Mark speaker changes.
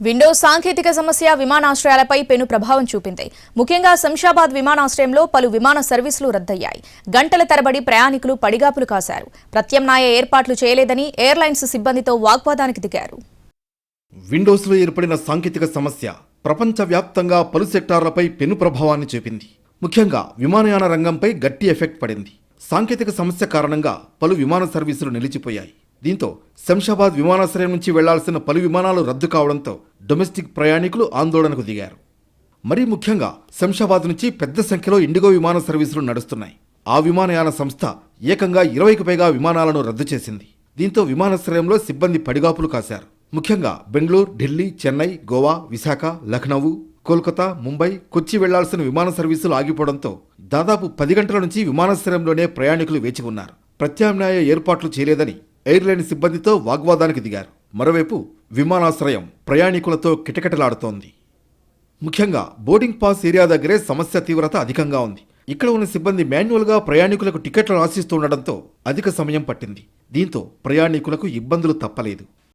Speaker 1: Windows సాంకేతిక సమస్య విమానాశ్రయాలపై పెను ప్రభావం చూపింది. ముఖ్యంగా శంషాబాద్ విమానాశ్రయంలో పలు విమాన సర్వీసులు రద్దయ్యాయి. గంటల తరబడి ప్రయాణికులు పడిగాపులు కాశారు. ప్రత్యామ్నాయ ఏర్పాట్లు చేయలేదని ఎయిర్లైన్స్ సిబ్బందితో వాగ్వాదానికి దిగారు.
Speaker 2: విండోస్లో ఏర్పడిన సాంకేతిక సమస్య ప్రపంచవ్యాప్తంగా పలు సెక్టార్లపై పెను ప్రభావాన్ని చూపింది. ముఖ్యంగా విమానయాన రంగంపై గట్టి ఎఫెక్ట్ పడింది. సాంకేతిక సమస్య కారణంగా పలు విమాన సర్వీసులు నిలిచిపోయాయి. దీంతో శంషాబాద్ విమానాశ్రయం నుంచి వెళ్లాల్సిన పలు విమానాలు రద్దు కావడంతో డొమెస్టిక్ ప్రయాణికులు ఆందోళనకు దిగారు. మరీ ముఖ్యంగా శంషాబాద్ నుంచి పెద్ద సంఖ్యలో ఇండిగో విమాన సర్వీసులు నడుస్తున్నాయి. ఆ విమానయాన సంస్థ ఏకంగా 20కి పైగా విమానాలను రద్దు చేసింది. దీంతో విమానాశ్రయంలో సిబ్బంది పడిగాపులు కాశారు. ముఖ్యంగా బెంగళూరు, ఢిల్లీ, చెన్నై, గోవా, విశాఖ, లఖనౌ, కోల్కతా, ముంబై, కొచ్చి వెళ్లాల్సిన విమాన సర్వీసులు ఆగిపోవడంతో దాదాపు 10 గంటల నుంచి విమానాశ్రయంలోనే ప్రయాణికులు వేచి ఉన్నారు. ప్రత్యామ్నాయ ఏర్పాట్లు చేయలేదని ఎయిర్లైన్ సిబ్బందితో వాగ్వాదానికి దిగారు. మరోవైపు విమానాశ్రయం ప్రయాణికులతో కిటకిటలాడుతోంది. ముఖ్యంగా బోర్డింగ్ పాస్ ఏరియా దగ్గరే సమస్య తీవ్రత అధికంగా ఉంది. ఇక్కడ ఉన్న సిబ్బంది మాన్యువల్గా ప్రయాణికులకు టికెట్లు రాసిస్తుండటంతో అధిక సమయం పట్టింది. దీంతో ప్రయాణికులకు ఇబ్బందులు తప్పలేదు.